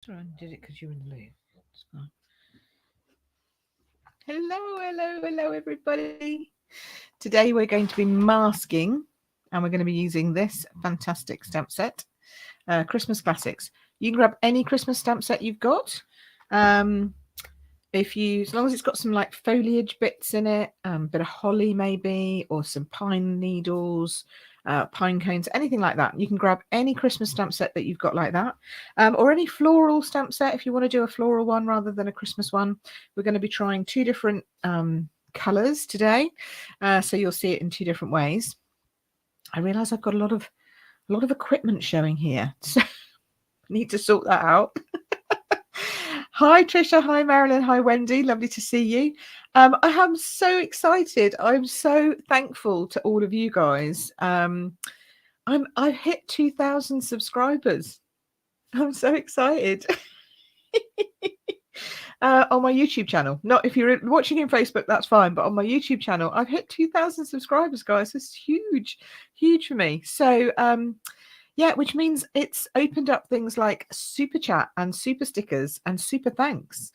Sorry, I did it because you're in the loop. Hello, everybody. Today we're going to be masking and we're going to be using this fantastic stamp set, Christmas Classics. You can grab any Christmas stamp set you've got. As long as it's got some like foliage bits in it, bit of holly maybe, or some pine needles, pine cones, anything like that. You can grab any Christmas stamp set that you've got like that, or any floral stamp set if you want to do a floral one rather than a Christmas one. We're going to be trying two different colors today, so you'll see it in two different ways. I realize I've got a lot of equipment showing here, so I need to sort that out. Hi Trisha, hi Marilyn, hi Wendy, lovely to see you. I am so excited. I'm so thankful to all of you guys. I've hit 2,000 subscribers. I'm so excited. On my YouTube channel. Not if you're watching in Facebook, that's fine, but on my YouTube channel, I've hit 2,000 subscribers, guys. It's huge for me. So yeah, which means it's opened up things like super chat and super stickers and super thanks,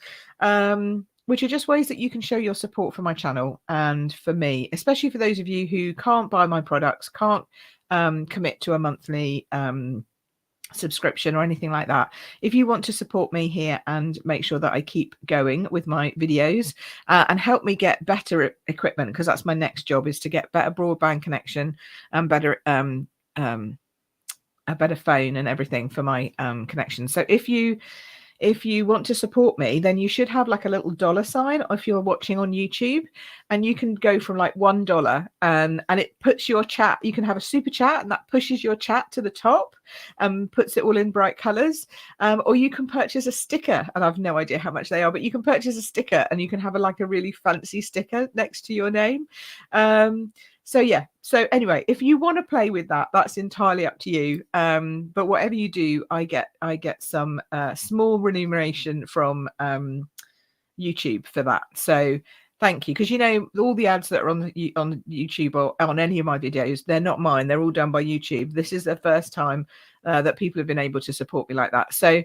which are just ways that you can show your support for my channel and for me, especially for those of you who can't buy my products, can't commit to a monthly subscription or anything like that. If you want to support me here and make sure that I keep going with my videos and help me get better equipment, because that's my next job, is to get better broadband connection and better a better phone and everything for my connection. So if you want to support me, then you should have like a little dollar sign if you're watching on YouTube, and you can go from like $1 and it puts your chat. You can have a super chat and that pushes your chat to the top and puts it all in bright colors. Or you can purchase a sticker, and I've no idea how much they are, but you can purchase a sticker and you can have like a really fancy sticker next to your name. So yeah, so anyway, if you want to play with that, that's entirely up to you. But whatever you do, I get some small remuneration from YouTube for that. So thank you, because you know all the ads that are on YouTube or on any of my videos, they're not mine. They're all done by YouTube. This is the first time that people have been able to support me like that. So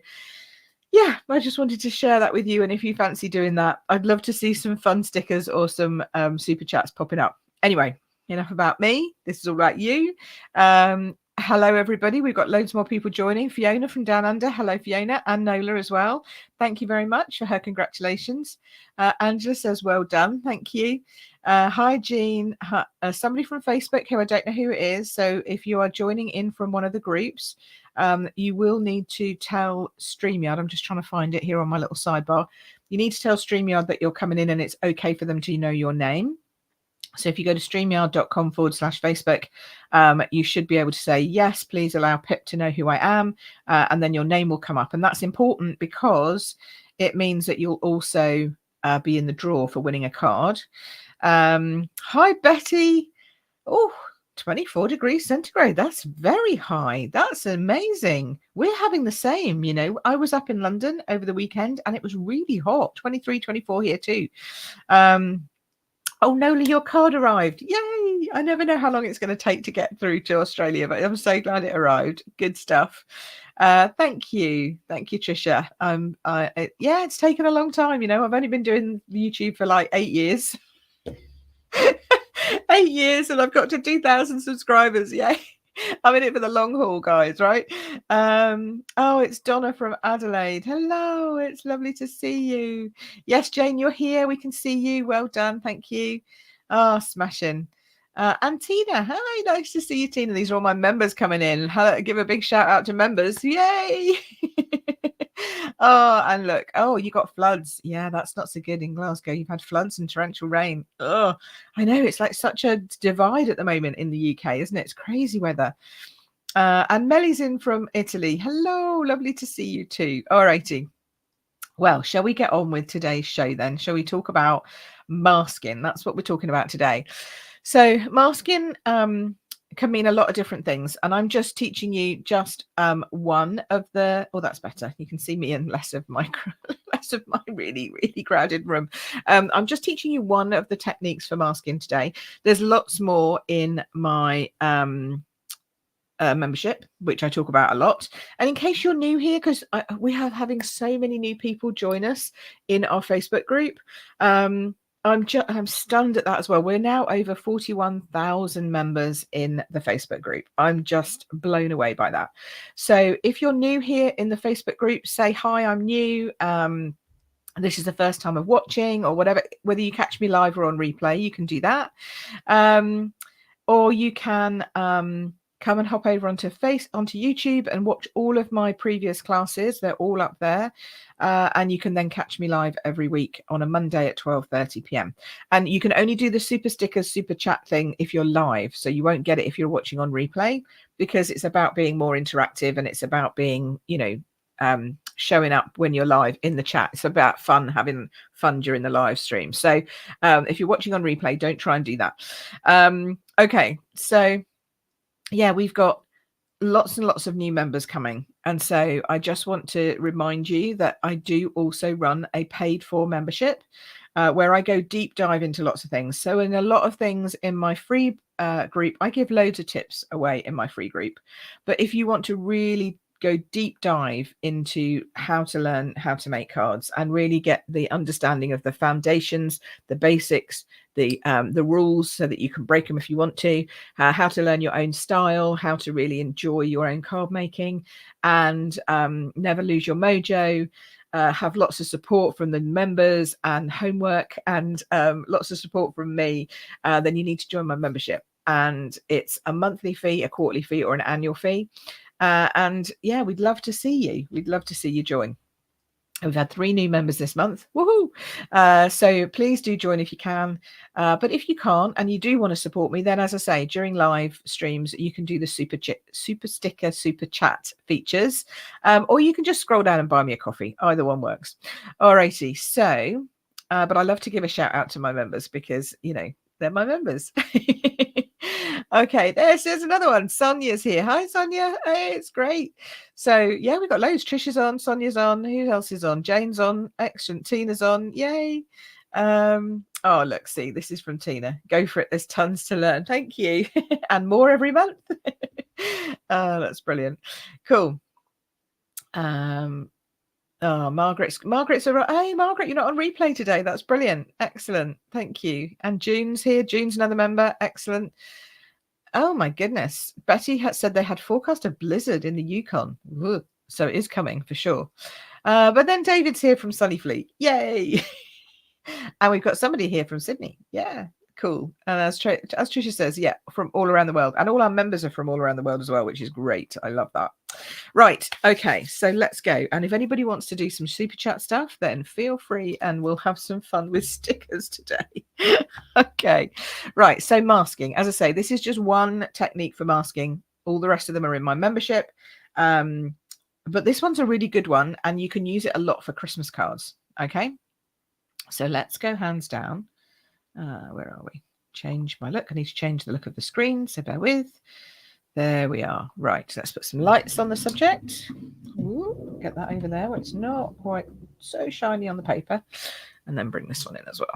yeah, I just wanted to share that with you. And if you fancy doing that, I'd love to see some fun stickers or some super chats popping up. Anyway, enough about me. This is all about you. Hello, everybody. We've got loads more people joining. Fiona from Down Under. Hello, Fiona, and Nola as well. Thank you very much for her congratulations. Angela says, well done. Thank you. Hi, Jean. Somebody from Facebook who I don't know who it is. So if you are joining in from one of the groups, you will need to tell StreamYard. I'm just trying to find it here on my little sidebar. You need to tell StreamYard that you're coming in and it's okay for them to know your name. So if you go to streamyard.com/Facebook, you should be able to say, yes, please allow Pip to know who I am. And then your name will come up. And that's important because it means that you'll also be in the draw for winning a card. Hi, Betty. Oh, 24 degrees centigrade. That's very high. That's amazing. We're having the same, you know. I was up in London over the weekend and it was really hot. 23, 24 here too. Oh, Nola, your card arrived. Yay. I never know how long it's going to take to get through to Australia, but I'm so glad it arrived. Good stuff. Thank you. Thank you, Trisha. Yeah, it's taken a long time. You know, I've only been doing YouTube for like 8 years. 8 years, and I've got to 2,000 subscribers. Yay. I'm in it for the long haul, guys, right? Oh, it's Donna from Adelaide. Hello, it's lovely to see you. Yes, Jane, you're here. We can see you. Well done. Thank you. Oh, smashing. And Tina, hi, nice to see you, Tina. These are all my members coming in. Hello, give a big shout out to members. Yay! Oh, and look, oh, you got floods. Yeah, that's not so good in Glasgow. You've had floods and torrential rain. Oh, I know, it's like such a divide at the moment in the UK, isn't it? It's crazy weather. And Melly's in from Italy. Hello, lovely to see you too. All righty. Well, shall we get on with today's show then? Shall we talk about masking? That's what we're talking about today. So masking can mean a lot of different things, and I'm just teaching you just one of the. Oh, that's better. You can see me in less of my really crowded room. I'm just teaching you one of the techniques for masking today. There's lots more in my membership, which I talk about a lot. And in case you're new here, because we are having so many new people join us in our Facebook group, I'm stunned at that as well. We're now over 41,000 members in the Facebook group. I'm just blown away by that. So if you're new here in the Facebook group, say hi, I'm new. This is the first time of watching or whatever, whether you catch me live or on replay, you can do that. Or you can come and hop over onto YouTube and watch all of my previous classes. They're all up there. And you can then catch me live every week on a Monday at 12:30 p.m. And you can only do the super stickers, super chat thing if you're live. So you won't get it if you're watching on replay, because it's about being more interactive and it's about being, showing up when you're live in the chat. It's about fun, having fun during the live stream. So if you're watching on replay, don't try and do that. Okay, so yeah, we've got lots and lots of new members coming. And so I just want to remind you that I do also run a paid for membership where I go deep dive into lots of things. So in a lot of things in my free group, I give loads of tips away in my free group. But if you want to really go deep dive into how to learn how to make cards and really get the understanding of the foundations, the basics, the rules, so that you can break them if you want to, how to learn your own style, how to really enjoy your own card making, and never lose your mojo, have lots of support from the members and homework, and lots of support from me, then you need to join my membership. And it's a monthly fee, a quarterly fee, or an annual fee. And yeah, we'd love to see you. We'd love to see you join. We've had 3 new members this month. Woohoo! So please do join if you can. But if you can't and you do want to support me, then as I say, during live streams, you can do the super sticker, super chat features, or you can just scroll down and buy me a coffee. Either one works. Alrighty. So, but I love to give a shout out to my members because, they're my members. Okay, there's another one. Sonia's here. Hi, Sonia. Hey, it's great. So yeah, we've got loads. Trisha's on, Sonia's on. Who else is on? Jane's on. Excellent. Tina's on. Yay. Oh, look, see, this is from Tina. Go for it. There's tons to learn. Thank you. And more every month. Oh, that's brilliant. Cool. Oh, Margaret's hey, Margaret, you're not on replay today. That's brilliant. Excellent. Thank you. And June's here. June's another member. Excellent. Oh my goodness. Betty had said they had forecast a blizzard in the Yukon. Ooh, so it is coming for sure. But then David's here from Sunnyfleet. Yay. And we've got somebody here from Sydney. Yeah, cool. And as Tricia says, yeah, from all around the world. And all our members are from all around the world as well, which is great. I love that. Right. Okay. So let's go. And if anybody wants to do some super chat stuff, then feel free and we'll have some fun with stickers today. Okay. Right. So masking, as I say, this is just one technique for masking. All the rest of them are in my membership. But this one's a really good one and you can use it a lot for Christmas cards. Okay. So let's go hands down. Where are we? Change my look. I need to change the look of the screen. So bear with. There we are. Right, let's put some lights on the subject. Ooh, get that over there where it's not quite so shiny on the paper. And then bring this one in as well.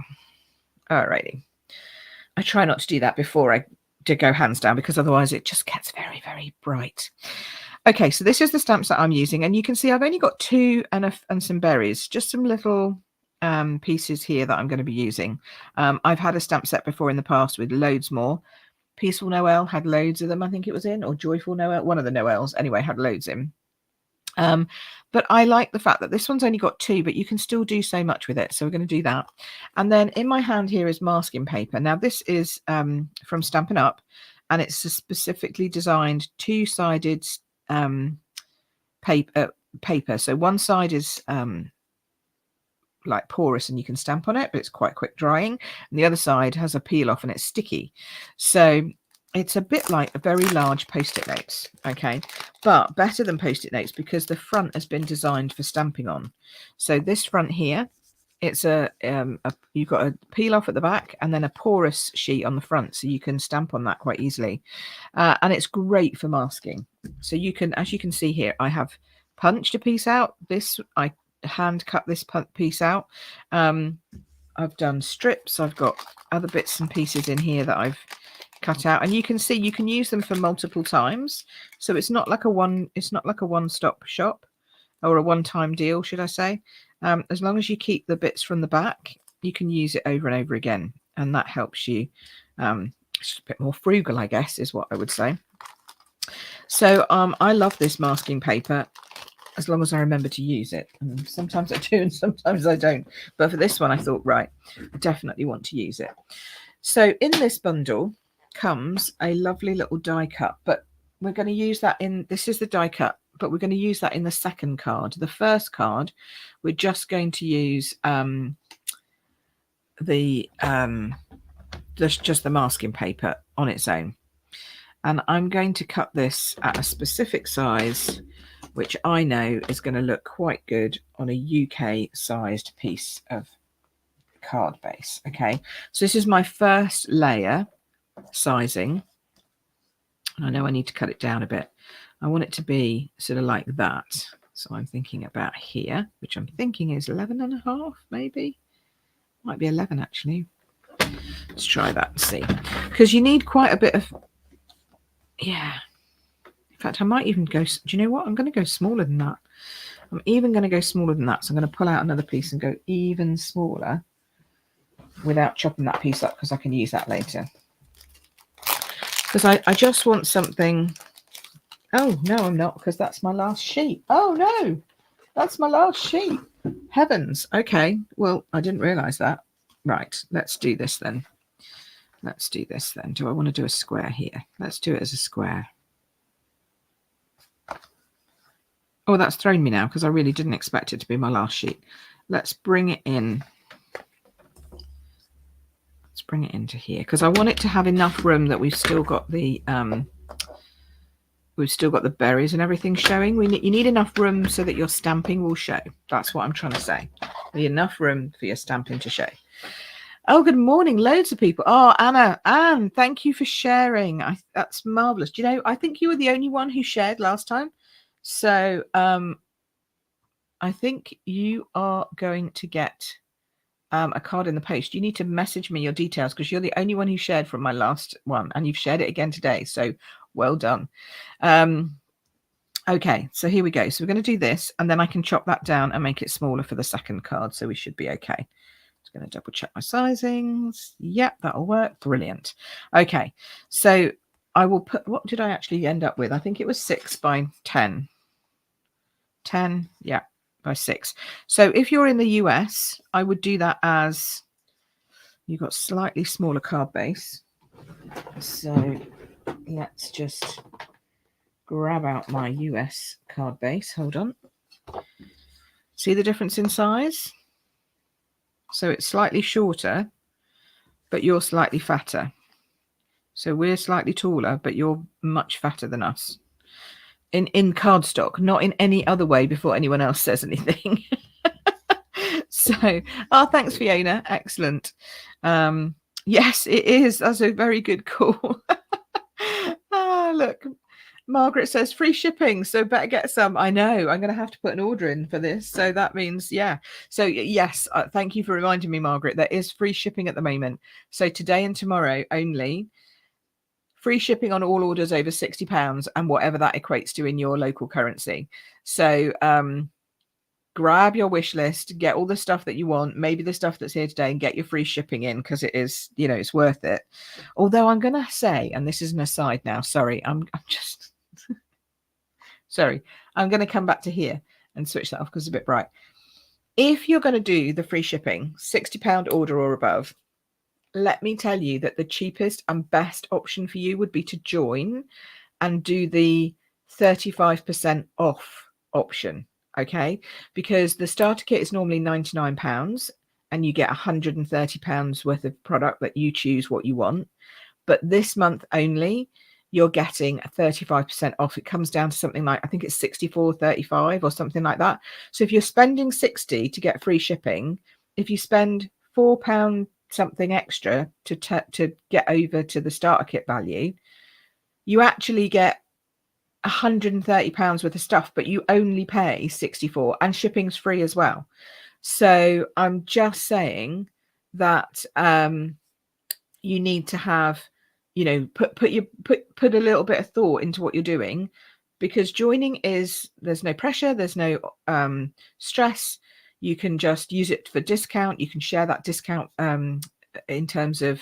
Alrighty. I try not to do that before I go hands down because otherwise it just gets very, very bright. Okay, so this is the stamps that I'm using. And you can see I've only got 2 and some berries. Just some little pieces here that I'm going to be using. I've had a stamp set before in the past with loads more. Peaceful Noel had loads of them, I think it was in, or Joyful Noel, one of the Noels anyway, had loads in. But I like the fact that this one's only got 2, but you can still do so much with it. So we're going to do that. And then in my hand here is masking paper. Now this is from Stampin' Up, and it's a specifically designed 2-sided paper. So one side is like porous and you can stamp on it, but it's quite quick drying, and the other side has a peel off and it's sticky, so it's a bit like a very large post-it notes. Okay, but better than post-it notes because the front has been designed for stamping on. So this front here, it's you've got a peel off at the back and then a porous sheet on the front, so you can stamp on that quite easily, and it's great for masking. So you can, as you can see here, I have punched a piece out. This I hand cut this piece out. I've done strips. I've got other bits and pieces in here that I've cut out, and you can see you can use them for multiple times. So it's not like a one-stop shop, or a one-time deal, should I say. As long as you keep the bits from the back, you can use it over and over again, and that helps you. It's a bit more frugal, I guess, is what I would say. So I love this masking paper, as long as I remember to use it. And sometimes I do and sometimes I don't. But for this one, I thought, right, I definitely want to use it. So in this bundle comes a lovely little die cut, but we're going to use that in, this is the die cut, but we're going to use that in the second card. The first card, we're just going to use just the masking paper on its own. And I'm going to cut this at a specific size, which I know is going to look quite good on a UK sized piece of card base. Okay, so this is my first layer sizing. I know I need to cut it down a bit. I want it to be sort of like that. So I'm thinking about here, which I'm thinking is 11.5, maybe. Might be 11 actually. Let's try that and see. Because you need quite a bit of, yeah. In fact, I might even go, do you know what? I'm going to go smaller than that. I'm even going to go smaller than that. So I'm going to pull out another piece and go even smaller without chopping that piece up, because I can use that later. Because I just want something. Oh, no, I'm not, because that's my last sheet. Oh, no, that's my last sheet. Heavens. Okay, well, I didn't realise that. Right, let's do this then. Let's do this then. Do I want to do a square here? Let's do it as a square. Oh, that's thrown me now, because I really didn't expect it to be my last sheet. Let's bring it in. Let's bring it into here, because I want it to have enough room that we've still got the berries and everything showing. You need enough room so that your stamping will show. That's what I'm trying to say. You need enough room for your stamping to show. Oh, good morning. Loads of people. Oh, Anne, thank you for sharing. That's marvelous. Do you know, I think you were the only one who shared last time. So I think you are going to get a card in the post. You need to message me your details, because you're the only one who shared from my last one, and you've shared it again today. So well done. Okay, so here we go. So we're going to do this, and then I can chop that down and make it smaller for the second card. So we should be okay. Just going to double check my sizings. Yep, that'll work. Brilliant. Okay, so I will put, what did I actually end up with? I think it was 6 by 10. 10, yeah, by 6. So if you're in the US, I would do that as, you've got slightly smaller card base. So let's just grab out my US card base. Hold on. See the difference in size? So it's slightly shorter, but you're slightly fatter. So we're slightly taller, but you're much fatter than us. In cardstock, not in any other way, before anyone else says anything. So, oh, thanks, Fiona. Excellent. Yes, it is. That's a very good call. Look, Margaret says free shipping, so better get some. I know, I'm going to have to put an order in for this. So that means, yeah. So yes, thank you for reminding me, Margaret. There is free shipping at the moment. So today and tomorrow only. Free shipping on all orders over £60, and whatever that equates to in your local currency. So grab your wish list, get all the stuff that you want, maybe the stuff that's here today, and get your free shipping in, because it is, you know, it's worth it. Although I'm going to say, and this is an aside now, sorry, I'm just sorry, I'm going to come back to here and switch that off because it's a bit bright. If you're going to do the free shipping, £60 order or above, let me tell you that the cheapest and best option for you would be to join and do the 35% off option. Okay, because the starter kit is normally £99 and you get £130 worth of product that you choose what you want. But this month only, you're getting 35% off. It comes down to something like, I think it's 64.35 or something like that. So if you're spending 60 to get free shipping, if you spend £4 something extra to get over to the starter kit value, you actually get £130 worth of stuff, but you only pay 64, and shipping's free as well. So I'm just saying that you need to have you know, put a little bit of thought into what you're doing, because joining is, there's no pressure, there's no stress. You can just use it for discount. You can share that discount in terms of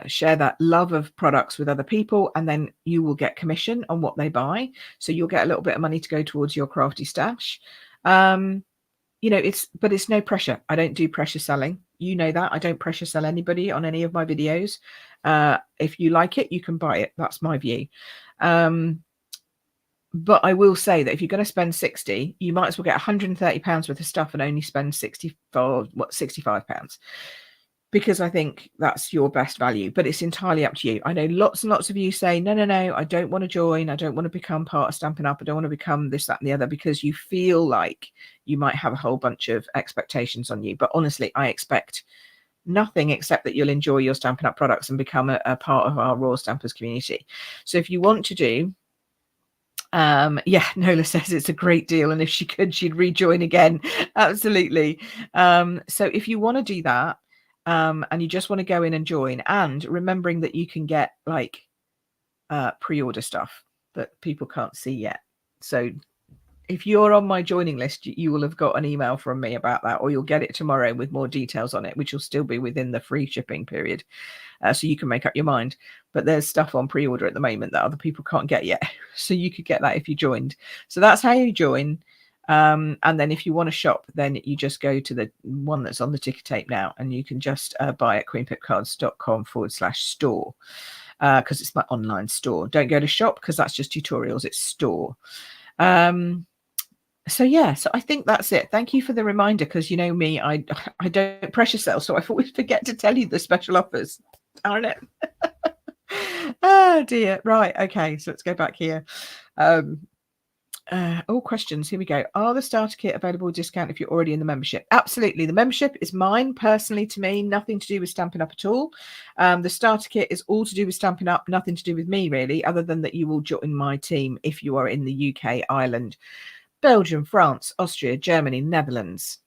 share that love of products with other people, and then you will get commission on what they buy. So you'll get a little bit of money to go towards your crafty stash. You know, but it's no pressure. I don't do pressure selling. You know that. I don't pressure sell anybody on any of my videos. If you like it, you can buy it. That's my view. But I will say that if you're going to spend 60, you might as well get 130 pounds worth of stuff and only spend 65 pounds, because I think that's your best value. But it's entirely up to you. I know lots and lots of you say, no, I don't want to join. I don't want to become part of Stampin' Up. I don't want to become this, that, and the other, because you feel like you might have a whole bunch of expectations on you. But honestly, I expect nothing except that you'll enjoy your Stampin' Up products and become a part of our Raw Stampers community. So if you want to do, yeah, Nola says it's a great deal, and if she could, she'd rejoin again. Absolutely. So if you want to do that, and you just want to go in and join, and remembering that you can get like pre-order stuff that people can't see yet. So if you're on my joining list, you will have got an email from me about that, or you'll get it tomorrow with more details on it, which will still be within the free shipping period. So you can make up your mind. But there's stuff on pre-order at the moment that other people can't get yet. So you could get that if you joined. So that's how you join. And then if you want to shop, then you just go to the one that's on the ticker tape now, and you can just buy at queenpipcards.com/store, because it's my online store. Don't go to shop, because that's just tutorials. It's store. So yeah, so I think that's it. Thank you for the reminder, because you know me, I don't pressure sell, so I always forget to tell you the special offers. Darn it. Oh dear. Right, okay, so let's go back here. All questions, here we go. Are the starter kit available with discount if you're already in the membership? Absolutely. The membership is mine personally, to me, nothing to do with Stampin' Up at all. The starter kit is all to do with Stampin' Up, nothing to do with me really, other than that you will join my team if you are in the UK, Ireland, Belgium, France, Austria, Germany, Netherlands.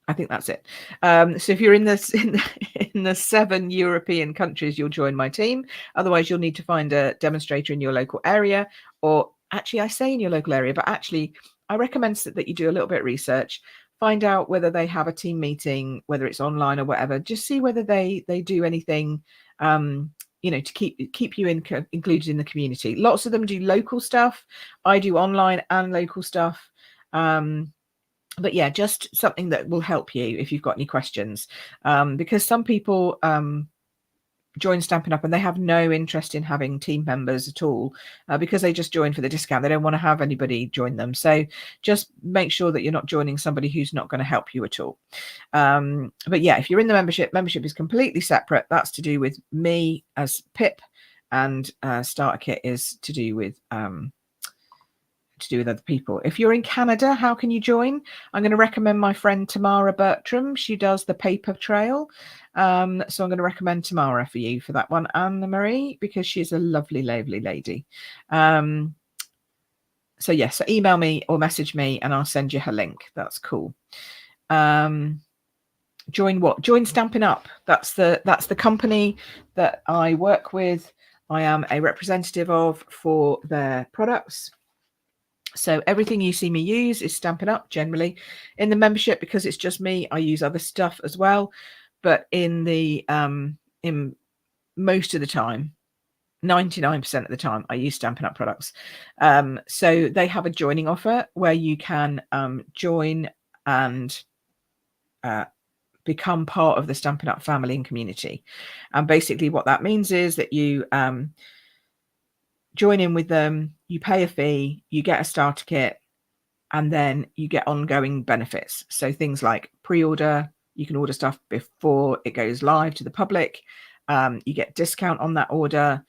I think that's it. So if you're in the 7 European countries, you'll join my team. Otherwise, you'll need to find a demonstrator in your local area, or actually I say in your local area, but actually I recommend that you do a little bit of research, find out whether they have a team meeting, whether it's online or whatever. Just see whether they do anything, you know, to keep you included in the community. Lots of them do local stuff. I do online and local stuff. But yeah, just something that will help you if you've got any questions, because some people join Stampin' Up and they have no interest in having team members at all, because they just join for the discount. They don't want to have anybody join them. So just make sure that you're not joining somebody who's not going to help you at all. But yeah, if you're in the membership is completely separate. That's to do with me as Pip, and starter kit is to do with other people. If you're in Canada, how can you join? I'm going to recommend my friend Tamara Bertram. She does the paper trail. So I'm going to recommend Tamara for you for that one, Anne Marie, because she's a lovely, lovely lady. So yes, so email me or message me and I'll send you her link. That's cool. Join what? Join Stampin' Up. That's the company that I work with. I am a representative of for their products. So everything you see me use is Stampin' Up generally. In the membership, because it's just me, I use other stuff as well. But in the in most of the time, 99% of the time, I use Stampin' Up products. So they have a joining offer where you can join and become part of the Stampin' Up family and community. And basically what that means is that you join in with them, you pay a fee, you get a starter kit, and then you get ongoing benefits. So things like pre-order, you can order stuff before it goes live to the public. You get discount on that order.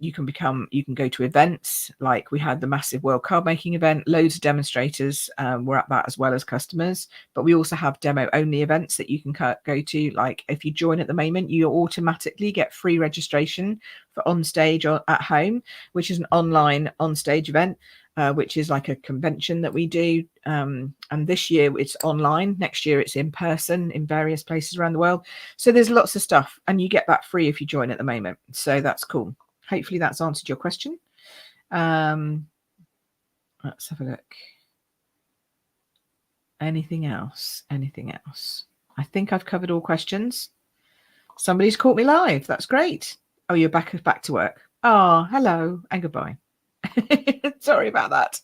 You can go to events, like we had the massive World Card Making event. Loads of demonstrators were at that, as well as customers. But we also have demo only events that you can go to. Like if you join at the moment, you automatically get free registration for On Stage or At Home, which is an online on stage event. which is like a convention that we do. And this year it's online. Next year it's in person in various places around the world. So there's lots of stuff, and you get that free if you join at the moment. So that's cool. Hopefully that's answered your question. Let's have a look. Anything else? Anything else? I think I've covered all questions. Somebody's caught me live. That's great. Oh, you're back to work. Oh, hello and goodbye. Sorry about that.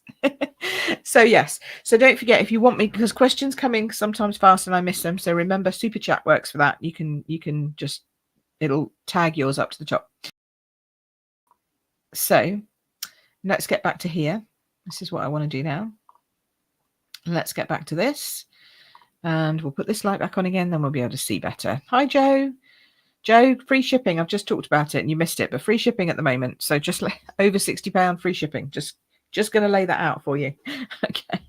So yes, so don't forget, if you want me, because questions coming sometimes fast and I miss them, so remember super chat works for that. You can just, it'll tag yours up to the top. So let's get back to here. This is what I want to do now. Let's get back to this, and we'll put this light back on again, then we'll be able to see better. Hi Joe. Joe, free shipping. I've just talked about it and you missed it, but free shipping at the moment. So just over £60 free shipping. Just going to lay that out for you. Okay.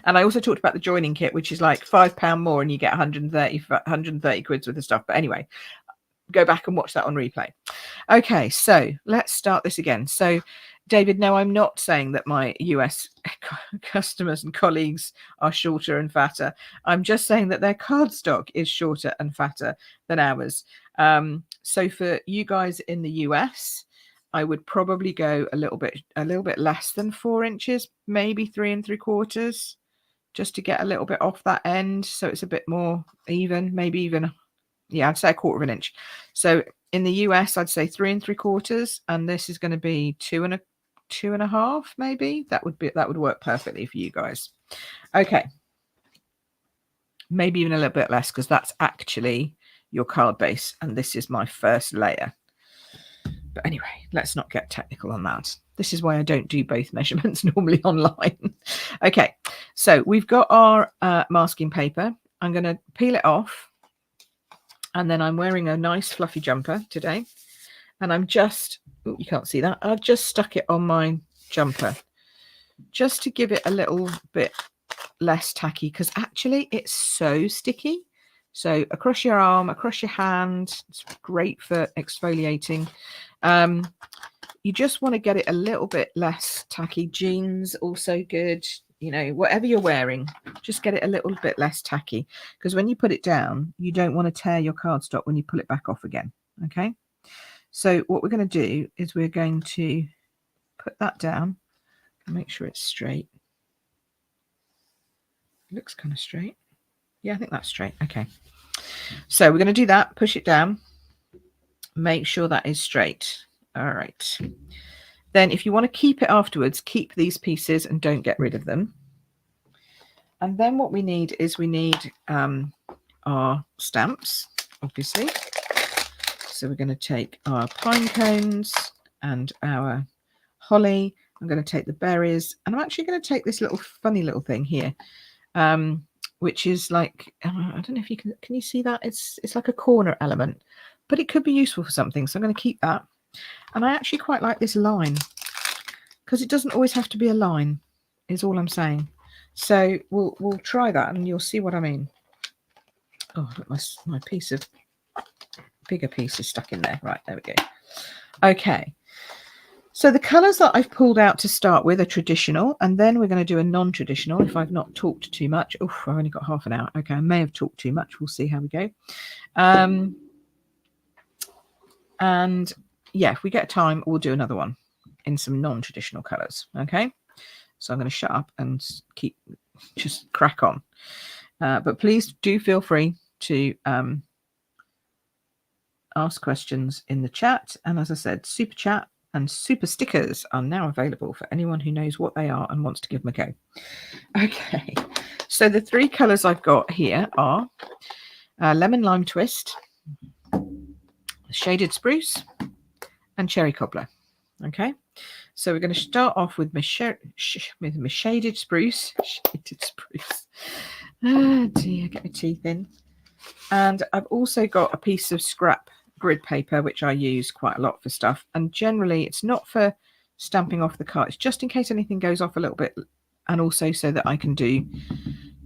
And I also talked about the joining kit, which is like £5 more and you get 130 quid worth of stuff. But anyway, go back and watch that on replay. Okay, so let's start this again. So David, no, I'm not saying that my US customers and colleagues are shorter and fatter. I'm just saying that their cardstock is shorter and fatter than ours. So for you guys in the US, I would probably go a little bit less than 4 inches, maybe 3 3/4, just to get a little bit off that end, so it's a bit more even. Maybe even, yeah, I'd say 1/4 inch. So in the US, I'd say 3 3/4, and this is going to be 2 1/2, maybe. That would work perfectly for you guys. Okay, maybe even a little bit less, because that's actually your card base, and this is my first layer. But anyway, let's not get technical on that. This is why I don't do both measurements normally online. Okay, so we've got our masking paper. I'm going to peel it off, and then I'm wearing a nice fluffy jumper today, and I'm just, oh, you can't see that, I've just stuck it on my jumper just to give it a little bit less tacky, because actually it's so sticky. So across your arm, across your hand, it's great for exfoliating. You just want to get it a little bit less tacky. Jeans also good, you know, whatever you're wearing, just get it a little bit less tacky, because when you put it down, you don't want to tear your cardstock when you pull it back off again. Okay, so what we're going to do is we're going to put that down and make sure it's straight. It looks kind of straight. Yeah, I think that's straight. Okay, so we're going to do that, push it down, make sure that is straight. All right, then if you want to keep it afterwards, keep these pieces and don't get rid of them. And then what we need is our stamps, obviously. So we're going to take our pine cones and our holly. I'm going to take the berries, and I'm actually going to take this little funny little thing here, which is like, I don't know if you can you see that? It's like a corner element, but it could be useful for something. So I'm going to keep that. And I actually quite like this line, because it doesn't always have to be a line, is all I'm saying. So we'll try that and you'll see what I mean. Oh, look, my piece of bigger piece is stuck in there. Right, there we go. Okay. So the colours that I've pulled out to start with are traditional, and then we're going to do a non-traditional if I've not talked too much. Oh, I've only got half an hour. Okay, I may have talked too much. We'll see how we go. And yeah, if we get time, we'll do another one in some non-traditional colours. Okay, so I'm going to shut up and just crack on. But please do feel free to ask questions in the chat. And as I said, super chat and super stickers are now available for anyone who knows what they are and wants to give them a go. Okay, so the 3 colours I've got here are lemon lime twist, shaded spruce, and cherry cobbler. Okay, so we're going to start off with my shaded spruce. Shaded spruce. Oh dear, get my teeth in. And I've also got a piece of scrap grid paper, which I use quite a lot for stuff. And generally, it's not for stamping off the card. It's just in case anything goes off a little bit, and also so that I can do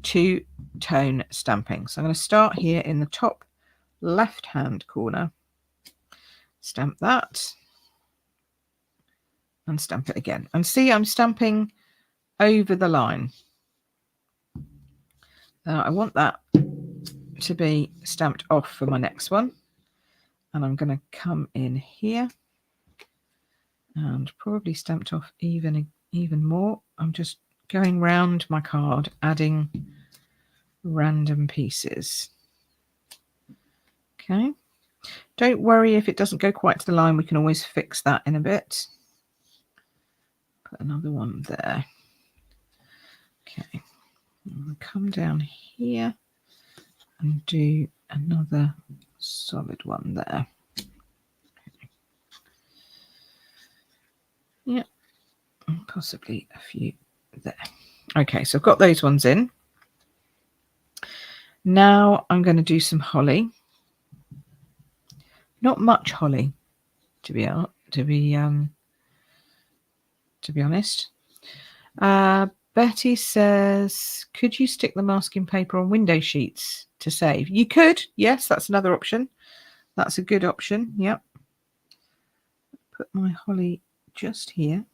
2-tone stamping. So I'm going to start here in the top left-hand corner. Stamp that. And stamp it again. And see, I'm stamping over the line. I want that to be stamped off for my next one, and I'm going to come in here and probably stamped off even more. I'm just going round my card, adding random pieces. Okay, don't worry if it doesn't go quite to the line, we can always fix that in a bit. Put another one there. Okay, I'll come down here and do another solid one there. Yeah, and possibly a few there. Okay, so I've got those ones in. Now I'm going to do some holly. Not much holly, to be honest. Betty says, could you stick the masking paper on window sheets to save? You could, yes, that's another option. That's a good option. Yep. Put my holly just here.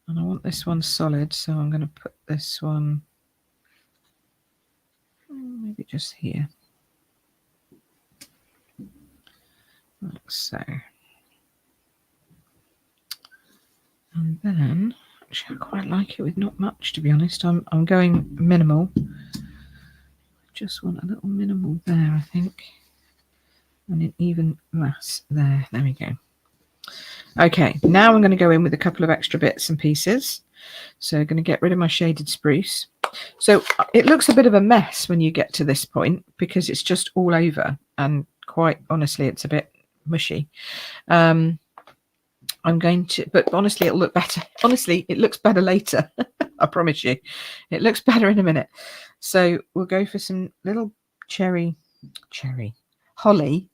And I want this one solid, so I'm going to put this one maybe just here. Like so. And then, actually, I quite like it with not much, to be honest. I'm going minimal. Just want a little minimal there, I think. And an even mass there. There we go. Okay, now I'm going to go in with a couple of extra bits and pieces. So I'm going to get rid of my shaded spruce. So it looks a bit of a mess when you get to this point because it's just all over, and quite honestly it's a bit mushy. I'm going to, but honestly it'll look better. Honestly, it looks better later. I promise you. It looks better in a minute. So we'll go for some little holly.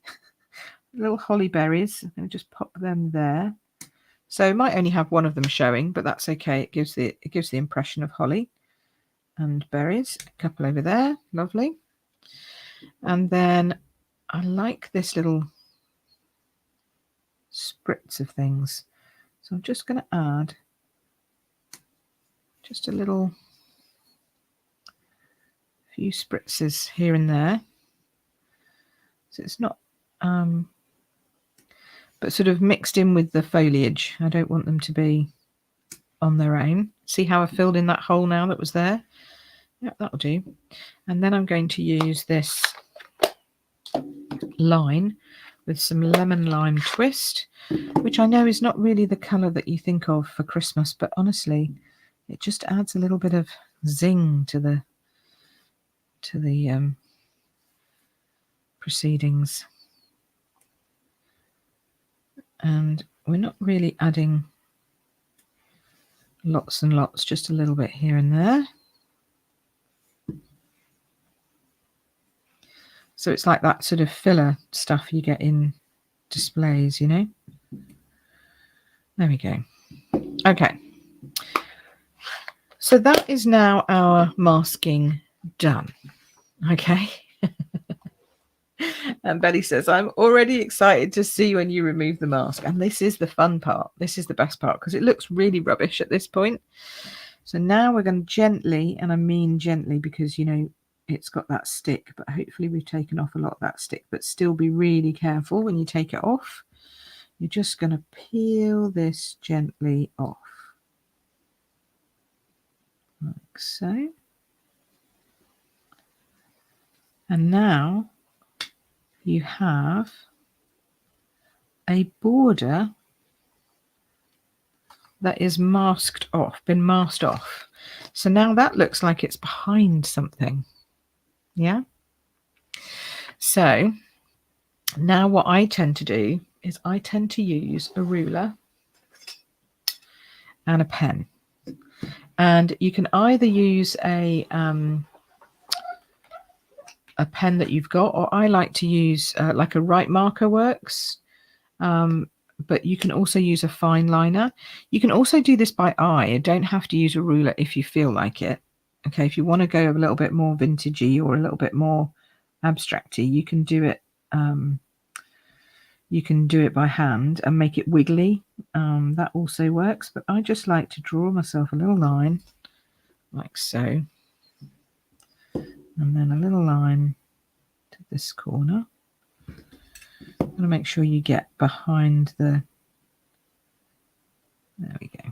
Little holly berries. I'm going to just pop them there. So I might only have one of them showing, but that's okay. It gives the impression of holly and berries. A couple over there, lovely. And then I like this little spritz of things, so I'm just going to add just a few spritzes here and there. So it's not but sort of mixed in with the foliage. I don't want them to be on their own. See how I filled in that hole now that was there? Yep, that'll do. And then I'm going to use this line with some lemon lime twist, which I know is not really the colour that you think of for Christmas, but honestly, it just adds a little bit of zing to the proceedings. And we're not really adding lots and lots, just a little bit here and there. So it's like that sort of filler stuff you get in displays, you know. There we go. Okay. So that is now our masking done. Okay. And Betty says, I'm already excited to see when you remove the mask. And this is the fun part. This is the best part because it looks really rubbish at this point. So now we're going to gently, and I mean gently because, you know, it's got that stick, but hopefully we've taken off a lot of that stick, but still be really careful when you take it off. You're just going to peel this gently off. Like so. And now you have a border that is masked off, been masked off. So now that looks like it's behind something. Yeah. So now what I tend to do is I tend to use a ruler and a pen. And you can either use a pen that you've got, or I like to use like a Right Marker works, but you can also use a fine liner. You can also do this by eye. You don't have to use a ruler if you feel like it. Okay, if you want to go a little bit more vintagey or a little bit more abstracty, you can do it You can do it by hand and make it wiggly. That also works, but I just like to draw myself a little line like so, and then a little line to this corner. I'm going to make sure you get behind the, there we go.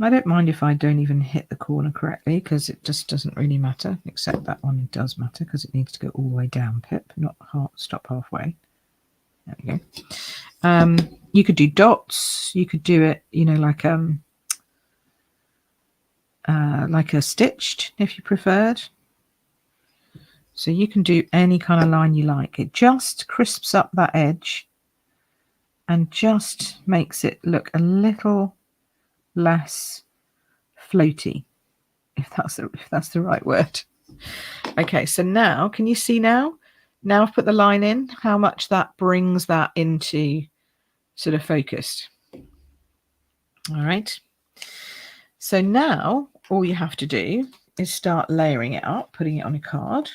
I don't mind if I don't even hit the corner correctly, because it just doesn't really matter, except that one does matter because it needs to go all the way down, Pip, not stop halfway. There we go. You could do dots. You could do it, you know, like a stitched if you preferred. So you can do any kind of line you like. It just crisps up that edge and just makes it look a little less floaty, if that's the right word. Okay, so now can you see now I've put the line in, how much that brings that into sort of focused. All right, so now all you have to do is start layering it up, putting it on a card.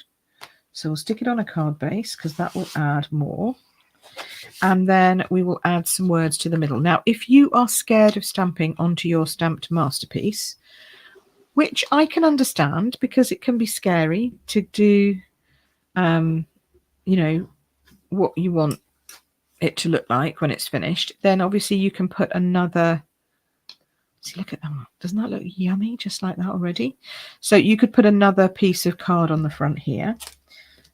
So we'll stick it on a card base because that will add more. And then we will add some words to the middle. Now, if you are scared of stamping onto your stamped masterpiece, which I can understand because it can be scary to do, you know, what you want it to look like when it's finished, then obviously you can put another, see, look at that. Doesn't that look yummy just like that already? So you could put another piece of card on the front here.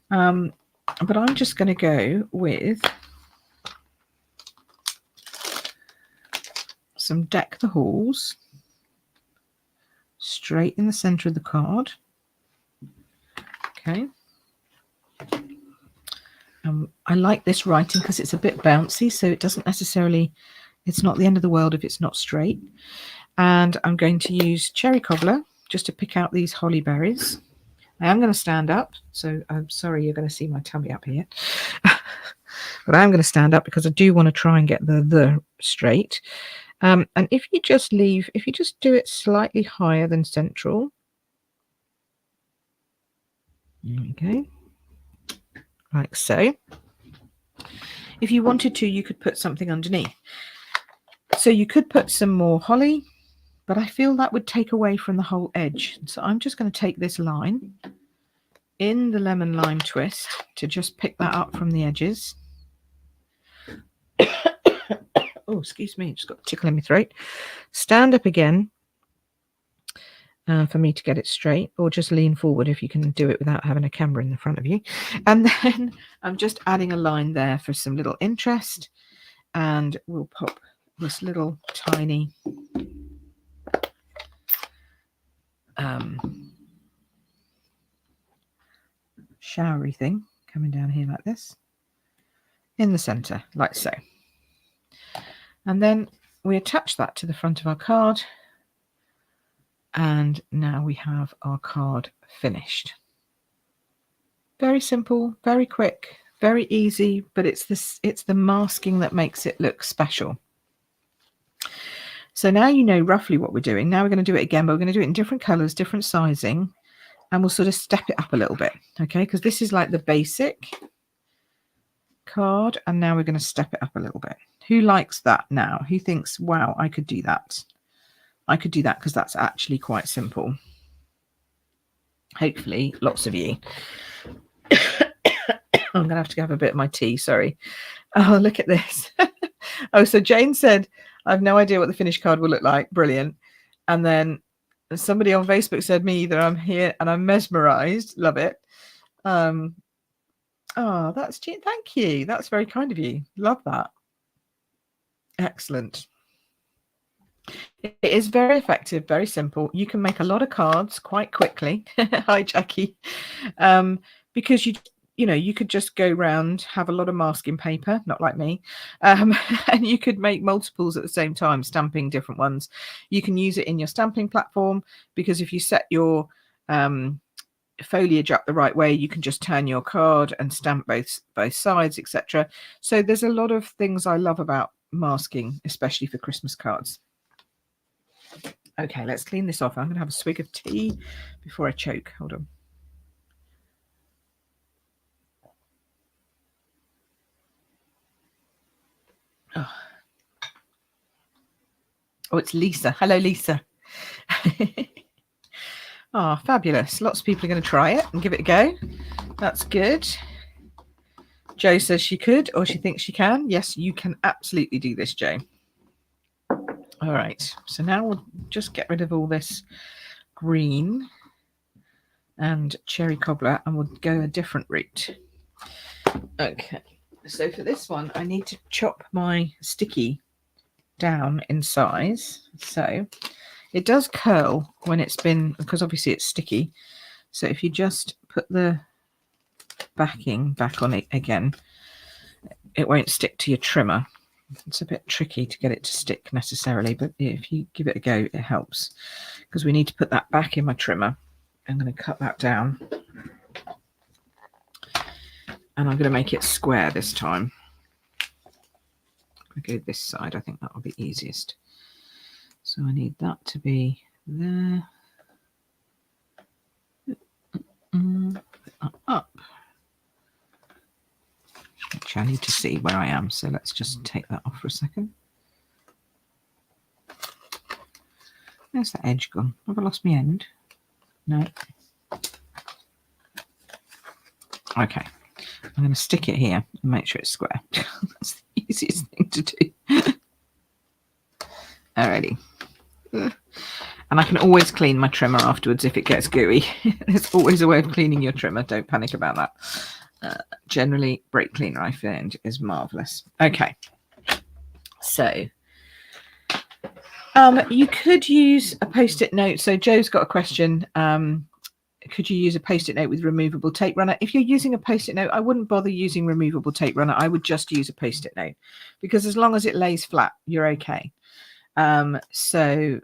But I'm just going to go with some Deck the Halls straight in the center of the card. Okay. I like this writing because it's a bit bouncy, so it doesn't necessarily, it's not the end of the world if it's not straight. And I'm going to use Cherry Cobbler just to pick out these holly berries. I am going to stand up, so I'm sorry you're going to see my tummy up here. But I'm going to stand up because I do want to try and get the straight. And if you just do it slightly higher than central. Okay. Like so. If you wanted to, you could put something underneath. So you could put some more holly, but I feel that would take away from the whole edge. So I'm just going to take this line in the lemon lime twist to just pick that up from the edges. Oh, excuse me, just got a tickle in my throat. Stand up again for me to get it straight, or just lean forward if you can do it without having a camera in the front of you. And then I'm just adding a line there for some little interest, and we'll pop this little tiny showery thing coming down here like this in the center, like so. And then we attach that to the front of our card, and now we have our card finished. Very simple, very quick, very easy, but it's the masking that makes it look special. So now you know roughly what we're doing. Now we're going to do it again, but we're going to do it in different colors, different sizing, and we'll sort of step it up a little bit, okay? Because this is like the basic card, and now we're going to step it up a little bit. Who likes that now? Who thinks, wow, I could do that? I could do that because that's actually quite simple. Hopefully, lots of you. I'm going to have a bit of my tea, sorry. Oh, look at this. Oh, so Jane said, I have no idea what the finished card will look like. Brilliant. And then somebody on Facebook said me that I'm here and I'm mesmerized. Love it. Oh, that's thank you. That's very kind of you. Love that. Excellent. It is very effective, very simple. You can make a lot of cards quite quickly. Hi, Jackie. Because you could just go around, have a lot of masking paper, not like me, and you could make multiples at the same time, stamping different ones. You can use it in your stamping platform, because if you set your foliage up the right way, you can just turn your card and stamp both sides, etc. So there's a lot of things I love about masking, especially for Christmas cards. Okay, let's clean this off. I'm going to have a swig of tea before I choke. Hold on. Oh, it's Lisa. Hello, Lisa. Oh, fabulous. Lots of people are going to try it and give it a go. That's good. Jo says she could, or she thinks she can. Yes, you can absolutely do this, Jo. All right. So now we'll just get rid of all this green and cherry cobbler, and we'll go a different route. Okay. So for this one, I need to chop my sticky down in size. So it does curl when it's been, because obviously it's sticky. So if you just put the backing back on it again, it won't stick to your trimmer. It's a bit tricky to get it to stick necessarily, but if you give it a go, it helps, because we need to put that back in my trimmer. I'm going to cut that down, and I'm going to make it square this time. I go this side. I think that will be easiest. So I need that to be there. Put that up. Actually, I need to see where I am, so let's just take that off for a second. Where's that edge gone? Have I lost my end? No. Okay. I'm going to stick it here and make sure it's square. That's the easiest thing to do. Alrighty. And I can always clean my trimmer afterwards if it gets gooey. There's always a way of cleaning your trimmer. Don't panic about that. Generally, brake cleaner I find is marvellous. Okay. So you could use a post-it note. So Joe's got a question. Could you use a post-it note with removable tape runner? If you're using a post-it note, I wouldn't bother using removable tape runner. I would just use a post-it note, because as long as it lays flat, you're okay. So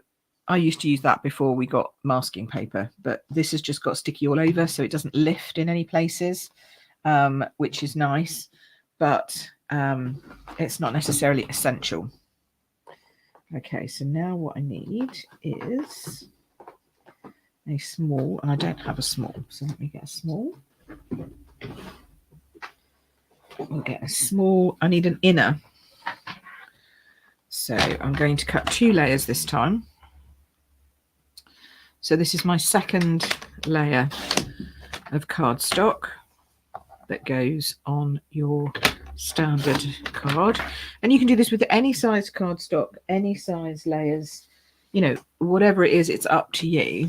I used to use that before we got masking paper, but this has just got sticky all over, so it doesn't lift in any places, which is nice, but it's not necessarily essential. Okay, so now what I need is a small, and I don't have a small, so let me get a small. We'll get a small. I need an inner, so I'm going to cut 2 layers this time. So this is my second layer of cardstock that goes on your standard card, and you can do this with any size cardstock, any size layers, you know, whatever it is, it's up to you.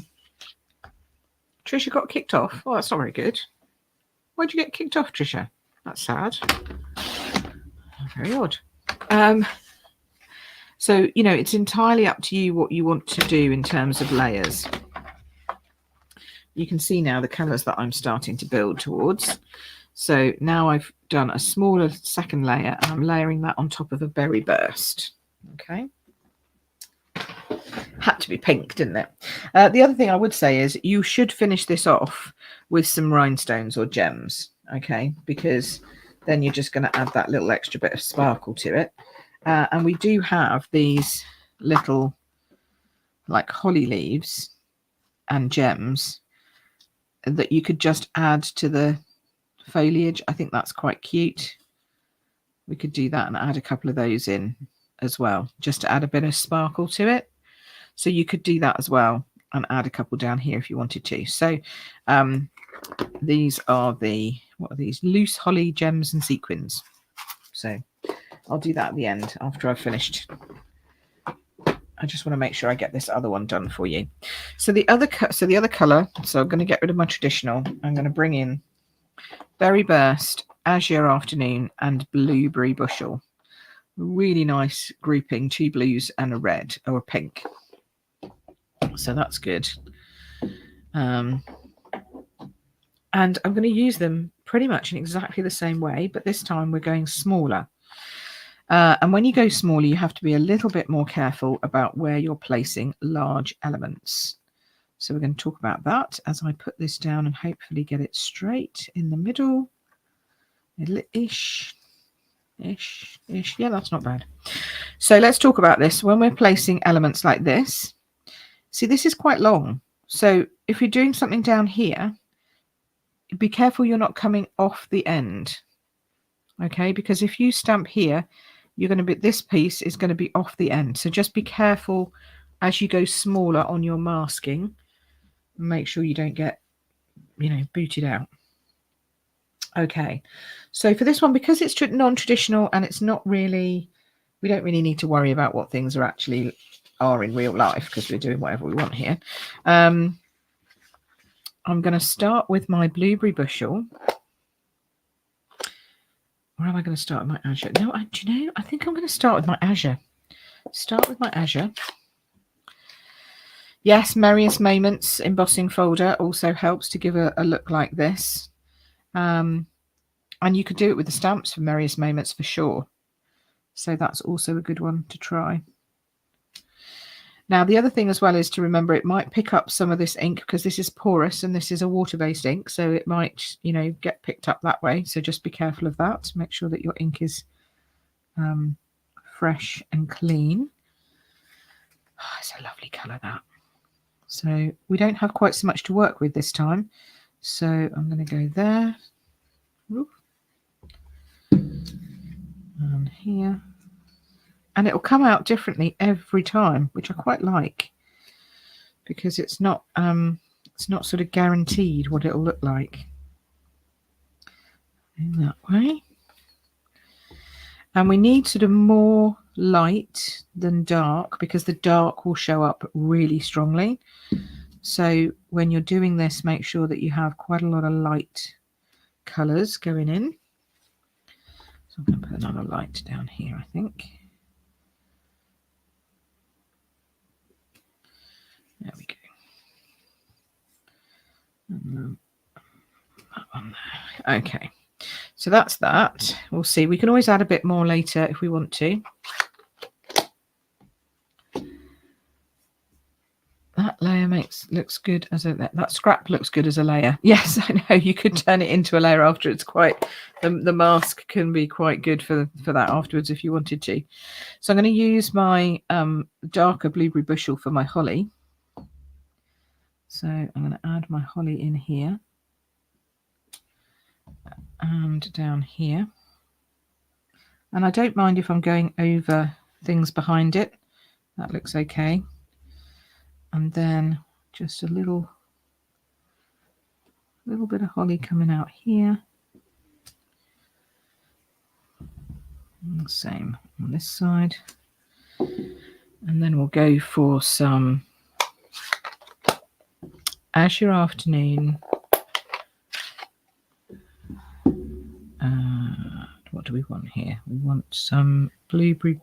Trisha got kicked off. Oh, that's not very good. Why'd you get kicked off, Trisha? That's sad. Very odd. So, you know, it's entirely up to you what you want to do in terms of layers. You can see now the colours that I'm starting to build towards. So now I've done a smaller second layer, and I'm layering that on top of a berry burst. Okay. Had to be pink, didn't it? The other thing I would say is you should finish this off with some rhinestones or gems, okay? Because then you're just going to add that little extra bit of sparkle to it. And we do have these little like holly leaves and gems that you could just add to the foliage. I think that's quite cute. We could do that and add a couple of those in as well, just to add a bit of sparkle to it. So you could do that as well and add a couple down here if you wanted to. So these are the, what are these? Loose holly, gems and sequins. So I'll do that at the end after I've finished. I just want to make sure I get this other one done for you. So the other colour, so I'm going to get rid of my traditional. I'm going to bring in Berry Burst, Azure Afternoon and Blueberry Bushel. Really nice grouping, 2 blues and a red or a pink. So that's good. And I'm going to use them pretty much in exactly the same way, but this time we're going smaller. And when you go smaller, you have to be a little bit more careful about where you're placing large elements. So we're going to talk about that as I put this down and hopefully get it straight in the middle. Ish. Yeah, that's not bad. So let's talk about this. When we're placing elements like this, see, this is quite long. So if you're doing something down here, be careful you're not coming off the end. Okay, because if you stamp here, you're going to be, this piece is going to be off the end. So just be careful as you go smaller on your masking. Make sure you don't get, you know, booted out. Okay, so for this one, because it's non-traditional and it's not really, we don't really need to worry about what things are in real life because we're doing whatever we want here. I'm going to start with my blueberry bushel. Where am I going to start with my azure? No, do you know, I think I'm going to start with my azure. Start with my azure. Yes, Merriest Moments embossing folder also helps to give a look like this. And you could do it with the stamps for Merriest Moments for sure. So that's also a good one to try. Now, the other thing as well is to remember it might pick up some of this ink because this is porous and this is a water-based ink. So it might, you know, get picked up that way. So just be careful of that. Make sure that your ink is fresh and clean. Oh, it's a lovely colour, that. So we don't have quite so much to work with this time. So I'm going to go there. Ooh. And here. And it'll come out differently every time, which I quite like, because it's not sort of guaranteed what it'll look like. In that way. And we need sort of more light than dark because the dark will show up really strongly. So when you're doing this, make sure that you have quite a lot of light colours going in. So I'm going to put another light down here, I think. There we go. And that one there. Okay. So that's that. We'll see. We can always add a bit more later if we want to. That layer looks good as that scrap looks good as a layer. Yes, I know you could turn it into a layer after. It's quite the mask can be quite good for that afterwards if you wanted to. So I'm going to use my darker blueberry bushel for my holly. So I'm going to add my holly in here and down here. And I don't mind if I'm going over things behind it. That looks okay. And then just a little bit of holly coming out here. And the same on this side. And then we'll go for some Azure Afternoon. What do we want here? We want some blueberry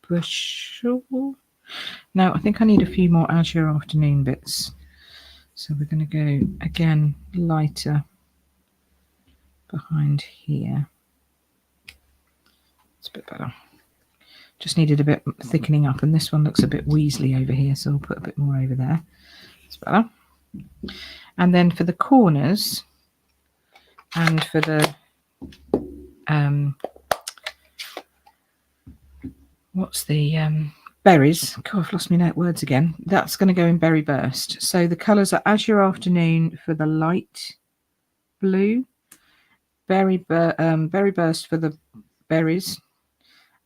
bushel. No, I think I need a few more Azure Afternoon bits. So we're going to go again lighter behind here. It's a bit better. Just needed a bit thickening up, and this one looks a bit weaselly over here, so I'll put a bit more over there. It's better. And then for the corners and for the what's the berries? God, I've lost my words again. That's going to go in Berry Burst. So the colours are Azure Afternoon for the light blue, Berry Burst for the berries,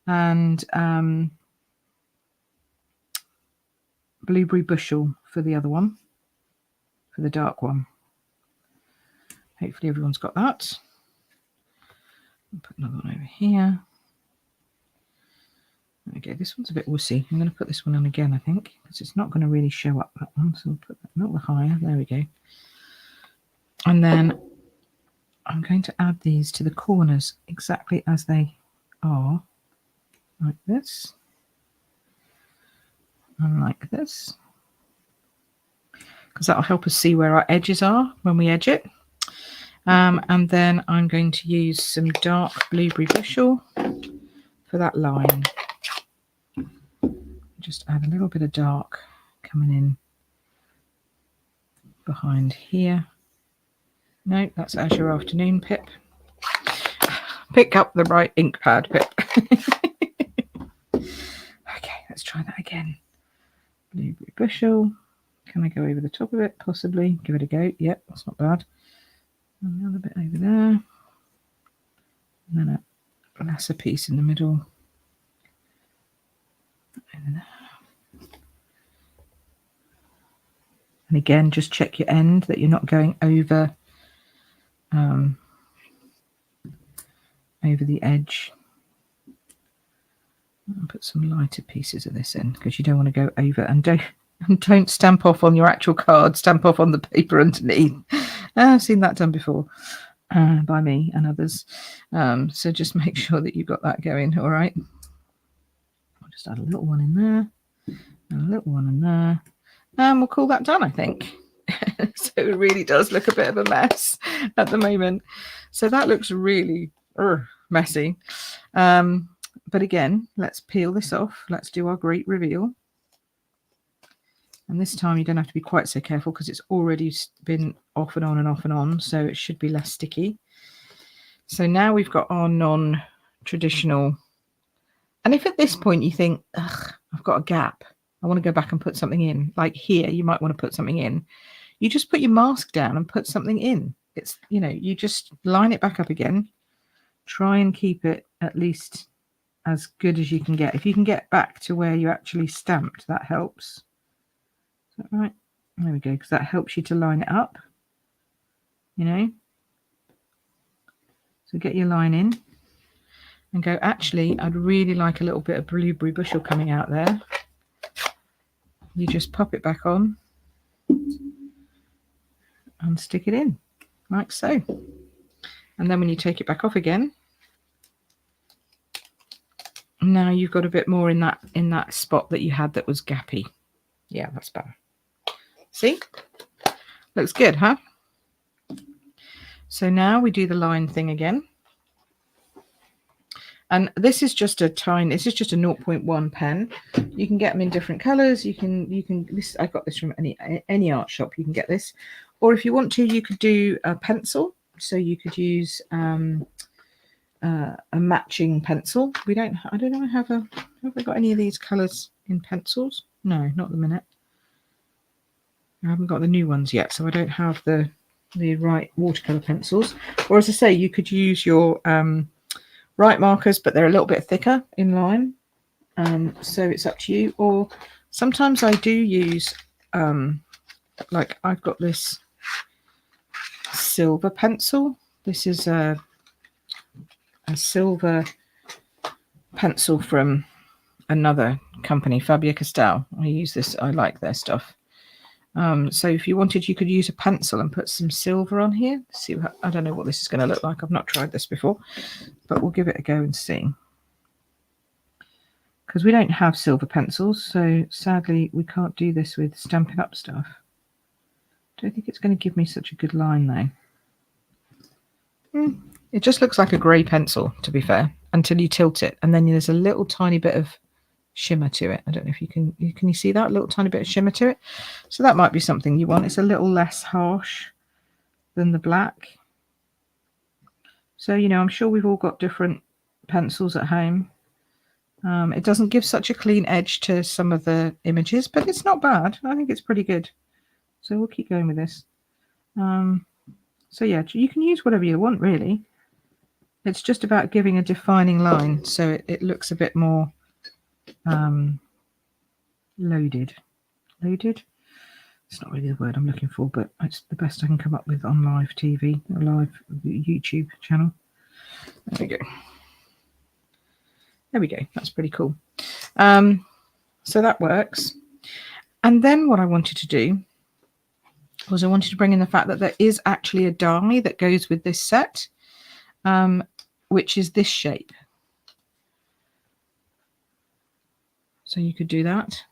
and Blueberry Bushel for the other one, for the dark one. Hopefully everyone's got that. I'll put another one over here. Okay, this one's a bit wussy. I'm going to put this one on again, I think, because it's not going to really show up, that one. So I'll put that a little higher. There we go. And then I'm going to add these to the corners exactly as they are, like this, and like this, because that'll help us see where our edges are when we edge it. And then I'm going to use some dark blueberry bushel for that line. Just add a little bit of dark coming in behind here. No, that's Azure Afternoon, Pip. Pick up the right ink pad, Pip. Okay, let's try that again. Blueberry bushel. Can I go over the top of it? Possibly. Give it a go. Yep, that's not bad. Another bit over there. And then a lesser piece in the middle. And again, just check your end that you're not going over over the edge. I'll put some lighter pieces of this in because you don't want to go over, and don't stamp off on your actual card, stamp off on the paper underneath. I've seen that done before by me and others. So just make sure that you've got that going. All right. I'll just add a little one in there, and a little one in there, and we'll call that done, I think. So it really does look a bit of a mess at the moment. So that looks really messy. But again, let's peel this off. Let's do our great reveal. And this time you don't have to be quite so careful because it's already been off and on and off and on. So it should be less sticky. So now we've got our non-traditional. And if at this point you think, ugh, I've got a gap, I want to go back and put something in. Like here, you might want to put something in. You just put your mask down and put something in. It's, you know, you just line it back up again. Try and keep it at least as good as you can get. If you can get back to where you actually stamped, that helps. Is that right? There we go, because that helps you to line it up, you know. So get your line in and go, actually, I'd really like a little bit of blueberry bushel coming out there. You just pop it back on and stick it in like so. And then when you take it back off again, now you've got a bit more in that spot that you had that was gappy. Yeah, that's better. See? Looks good, huh? So now we do the line thing again. And this is just a 0.1 pen. You can get them in different colors. You can this, I got this from any art shop. You can get this. Or if you want to, you could do a pencil. So you could use a matching pencil. I don't know, have I got any of these colors in pencils? No, not at the minute. I haven't got the new ones yet, so I don't have the right watercolor pencils. Or as I say, you could use your right markers, but they're a little bit thicker in line. So it's up to you. Or sometimes I do use like I've got this silver pencil. This is a silver pencil from another company, Faber-Castell. I use this. I like their stuff. So if you wanted, you could use a pencil and put some silver on here. See, I don't know what this is going to look like. I've not tried this before, but we'll give it a go and see. Because we don't have silver pencils, so sadly we can't do this with Stampin' Up stuff. Don't think it's going to give me such a good line though. It just looks like a grey pencil, to be fair, until you tilt it, and then there's a little tiny bit of shimmer to it. I don't know if can you see that little tiny bit of shimmer to it? So that might be something you want. It's a little less harsh than the black. So, you know, I'm sure we've all got different pencils at home. It doesn't give such a clean edge to some of the images, but it's not bad. I think it's pretty good. So we'll keep going with this. So yeah, you can use whatever you want, really. It's just about giving a defining line so it looks a bit more loaded. It's not really the word I'm looking for, but it's the best I can come up with on live TV, a live YouTube channel. There we go. That's pretty cool. So that works. And then what I wanted to do was I wanted to bring in the fact that there is actually a die that goes with this set, which is this shape. So you could do that.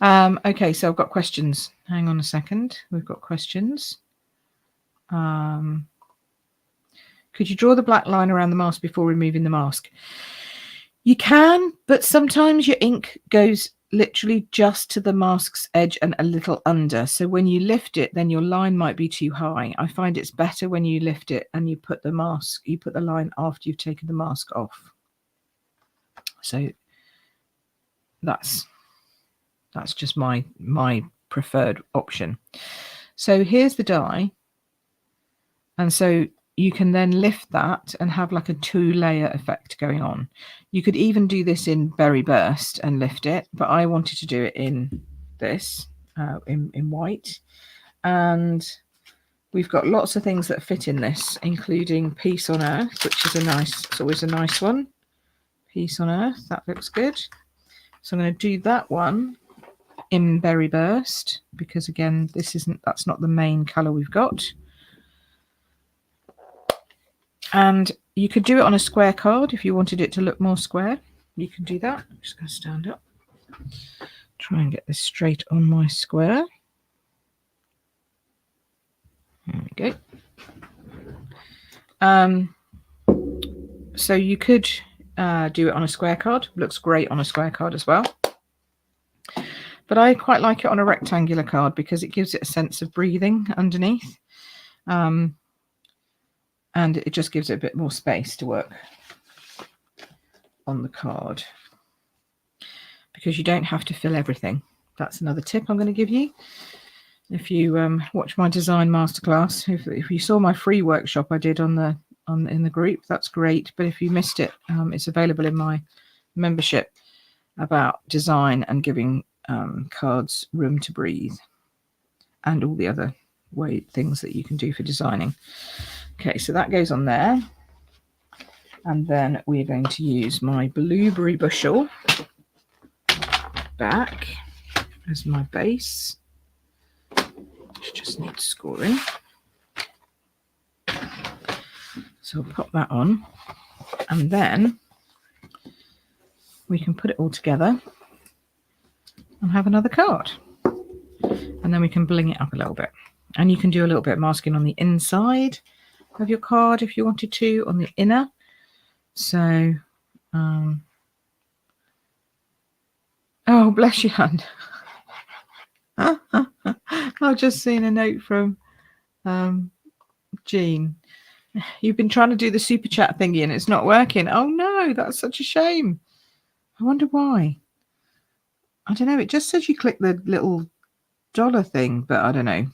Okay, so I've got questions. Hang on a second. We've got questions. Could you draw the black line around the mask before removing the mask? You can, but sometimes your ink goes literally just to the mask's edge and a little under. So when you lift it, then your line might be too high. I find it's better when you lift it and you put the line after you've taken the mask off. So that's just my preferred option. So here's the die. And so you can then lift that and have like a 2-layer effect going on. You could even do this in Berry Burst and lift it, but I wanted to do it in this, in white. And we've got lots of things that fit in this, including Peace on Earth, which is it's always a nice one. Peace on Earth, that looks good. So I'm going to do that one in Berry Burst, because again, that's not the main colour we've got. And you could do it on a square card if you wanted it to look more square. You can do that. I'm just going to stand up. Try and get this straight on my square. There we go. So you could do it on a square card. Looks great on a square card as well. But I quite like it on a rectangular card because it gives it a sense of breathing underneath. And it just gives it a bit more space to work on the card, because you don't have to fill everything. That's another tip I'm going to give you. If you watch my design masterclass, if you saw my free workshop I did in the group, that's great. But if you missed it, it's available in my membership about design and giving cards room to breathe, and all the other things that you can do for designing. Okay, so that goes on there. And then we're going to use my blueberry bushel back as my base, which just needs scoring. So I'll pop that on, and then we can put it all together and have another card. And then we can bling it up a little bit. And you can do a little bit of masking on the inside of your card if you wanted to, on the inner. So, oh, bless your hand. I've just seen a note from Jean. You've been trying to do the super chat thingy and it's not working. Oh no, that's such a shame. I wonder why. I don't know. It just says you click the little dollar thing, but I don't know.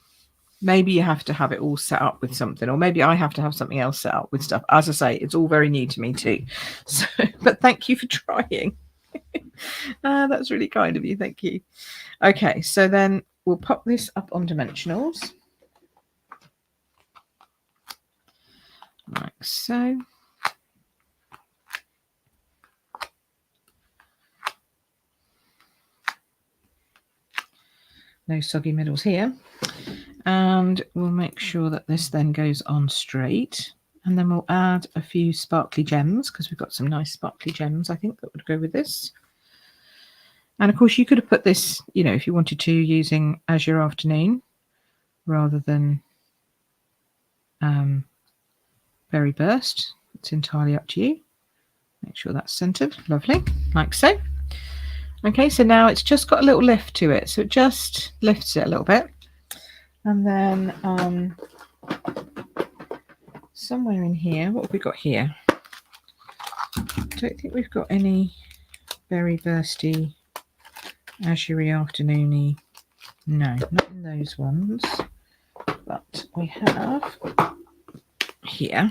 Maybe you have to have it all set up with something, or maybe I have to have something else set up with stuff. As I say, it's all very new to me too. So, but thank you for trying. That's really kind of you. Thank you. Okay, so then we'll pop this up on dimensionals. Like so. No soggy middles here. And we'll make sure that this then goes on straight. And then we'll add a few sparkly gems, because we've got some nice sparkly gems, I think, that would go with this. And of course, you could have put this, you know, if you wanted to, using Azure Afternoon rather than Berry Burst. It's entirely up to you. Make sure that's centered. Lovely, like so. Okay, so now it's just got a little lift to it. So it just lifts it a little bit. And then somewhere in here, what have we got here? I don't think we've got any Berry Bursty, Azure Afternoony. No, not in those ones. But we have here.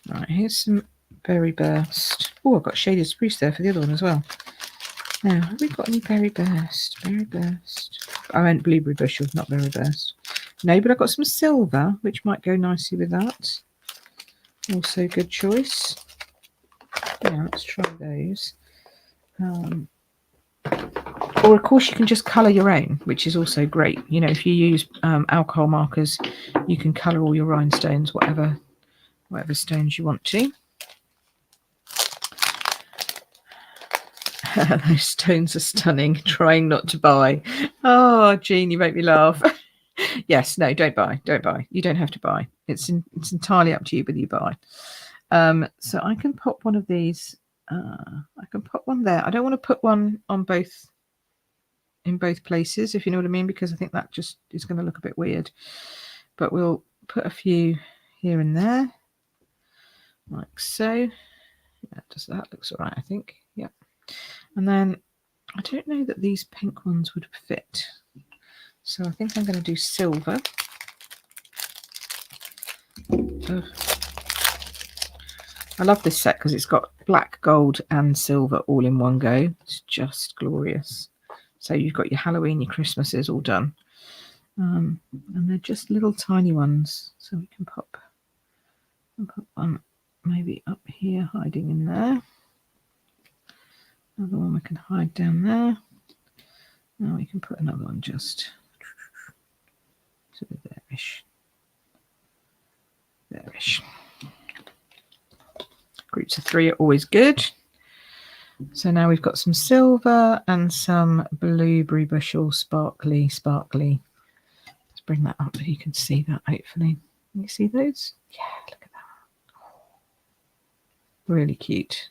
Right, here's some Berry Burst. Oh, I've got Shaded Spruce there for the other one as well. Now, have we got any Berry Burst? Berry Burst. I meant Blueberry Bushel, not Berry Burst. No, but I've got some silver, which might go nicely with that. Also good choice. Yeah, let's try those. Or, of course, you can just colour your own, which is also great. You know, if you use alcohol markers, you can colour all your rhinestones, whatever stones you want to. Those stones are stunning. Trying not to buy. Oh, Jean, you make me laugh. Yes, no, don't buy. Don't buy. You don't have to buy. It's entirely up to you whether you buy. So I can pop one of these. I can put one there. I don't want to put one on in both places, if you know what I mean, because I think that just is going to look a bit weird. But we'll put a few here and there, like so. Yeah, that looks all right, I think. Yeah. And then I don't know that these pink ones would fit. So I think I'm going to do silver. I love this set because it's got black, gold and silver all in one go. It's just glorious. So you've got your Halloween, your Christmases all done. And they're just little tiny ones. So we can put one maybe up here, hiding in there. Another one we can hide down there. Now we can put another one just sort of there-ish. There-ish. Groups of 3 are always good. So now we've got some silver and some blueberry bushel, sparkly. Let's bring that up so you can see that, hopefully. Can you see those? Yeah, look at that. Really cute.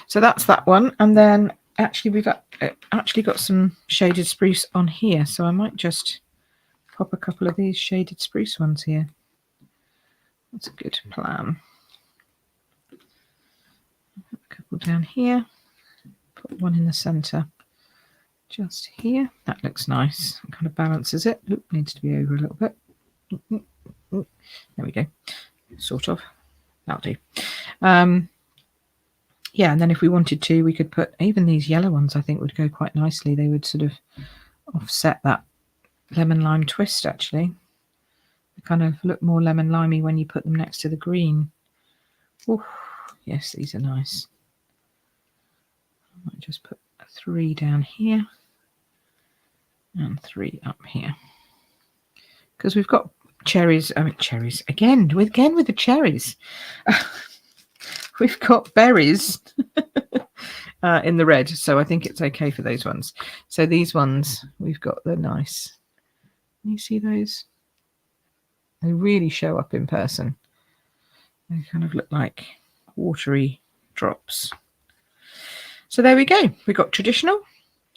So that's that one. And then actually we've actually got some shaded spruce on here. So I might just pop a couple of these shaded spruce ones here. That's a good plan. A couple down here. Put one in the center just here. That looks nice. It kind of balances it. Oop, needs to be over a little bit. There we go. Sort of. That'll do. Yeah, and then if we wanted to, we could put even these yellow ones. I think would go quite nicely. They would sort of offset that lemon lime twist. Actually, they kind of look more lemon limey when you put them next to the green. Ooh, yes, these are nice. I might just put 3 down here and 3 up here because we've got cherries. I mean, cherries again with the cherries. We've got berries in the red, so I think it's okay for those ones. So these ones, we've got the nice. Can you see those? They really show up in person. They kind of look like watery drops. So there we go. We've got traditional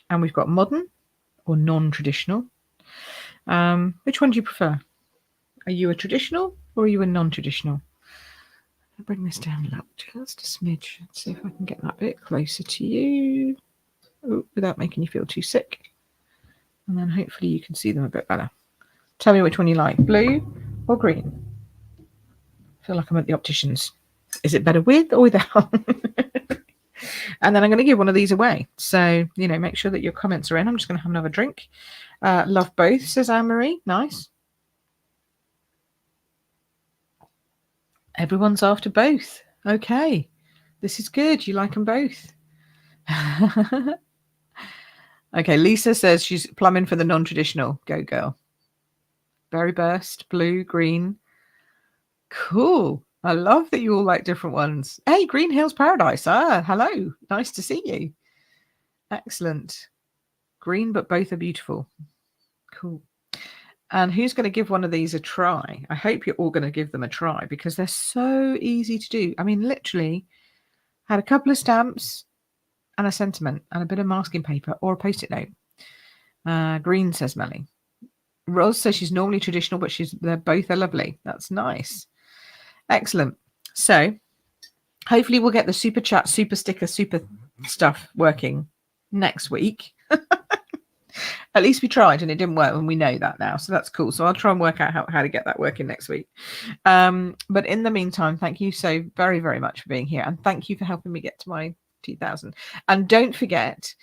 and we've got modern or non-traditional. Which one do you prefer? Are you a traditional or are you a non-traditional? I'll bring this down just a smidge. Let's see if I can get that bit closer to you. Oh, without making you feel too sick. And then hopefully you can see them a bit better. Tell me which one you like, blue or green? I feel like I'm at the opticians. Is it better with or without? And then I'm going to give one of these away. So, you know, make sure that your comments are in. I'm just going to have another drink. Love both, says Anne-Marie. Nice. Everyone's after both. Okay. This is good. You like them both. Okay, Lisa says she's plumbing for the non-traditional. Go, girl. Berry burst, blue, green. Cool. I love that you all like different ones. Hey, Green Hills Paradise. Hello. Nice to see you. Excellent. Green, but both are beautiful. Cool. And who's going to give one of these a try? I hope you're all going to give them a try because they're so easy to do. I mean, literally had a couple of stamps and a sentiment and a bit of masking paper or a post-it note. Green, says Melly. Rose says she's normally traditional, but they're both are lovely. That's nice. Excellent. So hopefully we'll get the super chat, super sticker, super stuff working next week. At least we tried and it didn't work and we know that now. So that's cool. So I'll try and work out how to get that working next week. But in the meantime, thank you so very, very much for being here. And thank you for helping me get to my 2,000. And don't forget,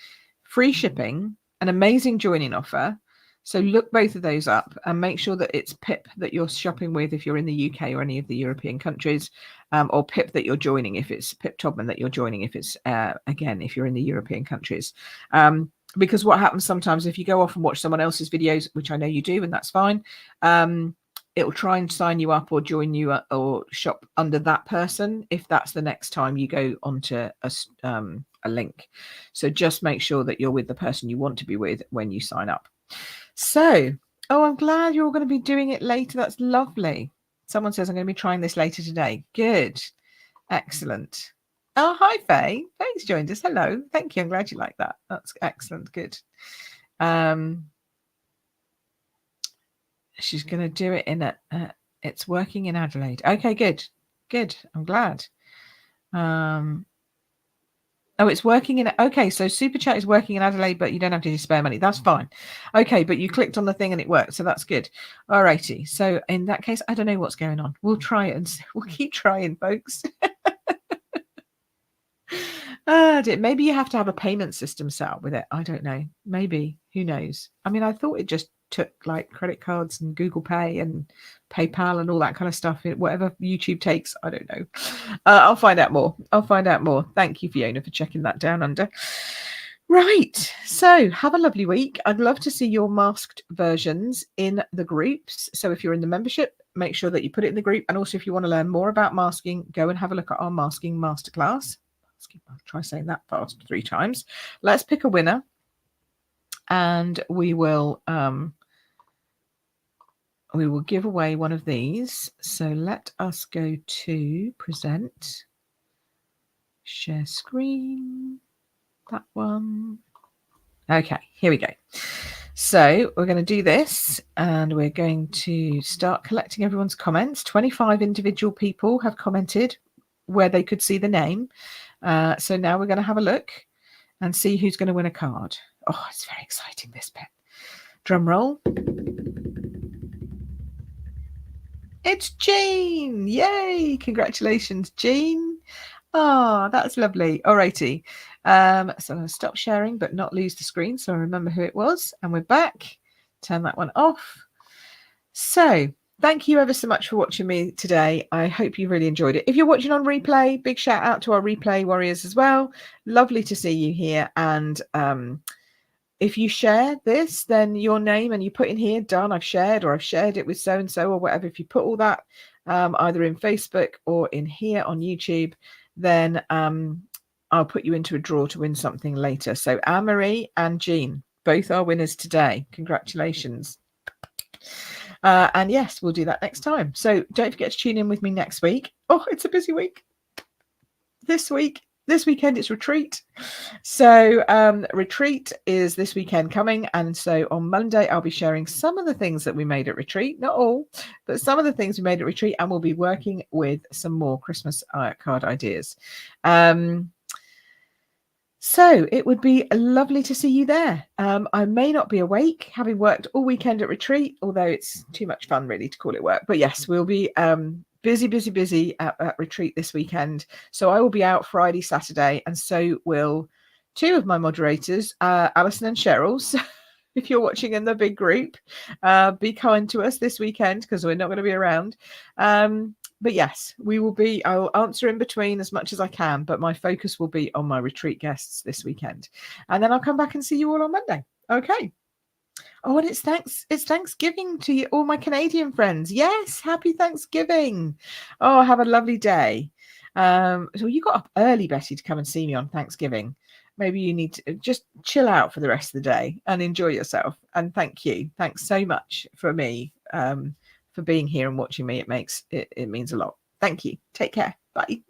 free shipping, an amazing joining offer. So look both of those up and make sure that it's Pip that you're shopping with if you're in the UK or any of the European countries, or Pip that you're joining if it's Pip Todman that you're joining if it's, again, if you're in the European countries. Because what happens sometimes if you go off and watch someone else's videos, which I know you do, and that's fine, it'll try and sign you up or join you or shop under that person if that's the next time you go onto a link. So just make sure that you're with the person you want to be with when you sign up. So, I'm glad you're all going to be doing it later. That's lovely. Someone says I'm going to be trying this later today. Good. Excellent. Oh, hi, Faye. Faye's joined us. Hello. Thank you. I'm glad you like that. That's excellent. Good. She's going to do it in it's working in Adelaide. Okay, good. Good. I'm glad. Oh, it's working in. Okay, so Super Chat is working in Adelaide, but you don't have to spare money. That's fine. Okay, but you clicked on the thing and it worked, so that's good. All righty. So in that case, I don't know what's going on. We'll try it and we'll keep trying, folks. Maybe you have to have a payment system set up with it. I don't know. Maybe. Who knows? I mean, I thought it just took like credit cards and Google Pay and PayPal and all that kind of stuff. Whatever YouTube takes, I don't know. I'll find out more. Thank you, Fiona, for checking that down under. Right. So have a lovely week. I'd love to see your masked versions in the groups. So if you're in the membership, make sure that you put it in the group. And also, if you want to learn more about masking, go and have a look at our masking masterclass. I'll try saying that fast 3 times. Let's pick a winner. And we will give away one of these. So let us go to present, share screen, that one. Okay, here we go. So we're going to do this and we're going to start collecting everyone's comments. 25 individual people have commented where they could see the name. So now we're going to have a look and see who's going to win a card. Oh, it's very exciting, this bit. Drum roll. It's Jean. Yay. Congratulations, Jean. Oh, that's lovely. Alrighty. So I'm going to stop sharing but not lose the screen so I remember who it was. And we're back. Turn that one off. So thank you ever so much for watching me today. I hope you really enjoyed it. If you're watching on replay, big shout out to our replay warriors as well. Lovely to see you here. And if you share this, then your name and you put in here, done, I've shared, or I've shared it with so-and-so or whatever. If you put all that either in Facebook or in here on YouTube, then I'll put you into a draw to win something later. So Anne-Marie and Jean, both are winners today. Congratulations. And yes, we'll do that next time. So don't forget to tune in with me next week. Oh, it's a busy week. This weekend it's retreat. So retreat is this weekend coming. And so on Monday, I'll be sharing some of the things that we made at retreat. Not all, but some of the things we made at retreat. And we'll be working with some more Christmas card ideas. So it would be lovely to see you there. I may not be awake, having worked all weekend at retreat, although it's too much fun really to call it work. But yes, we'll be busy at retreat this weekend. So I will be out Friday, Saturday, and so will 2 of my moderators, Alison and Cheryl. So if you're watching in the big group, be kind to us this weekend because we're not going to be around. But yes, we will be. I'll answer in between as much as I can, but my focus will be on my retreat guests this weekend. And then I'll come back and see you all on Monday. Okay. Oh, and it's Thanksgiving to you, all my Canadian friends. Yes, happy Thanksgiving. Oh, have a lovely day. So you got up early, Betty, to come and see me on Thanksgiving. Maybe you need to just chill out for the rest of the day and enjoy yourself. And thank you. Thanks so much for me, for being here and watching me. It means a lot. Thank you. Take care. Bye.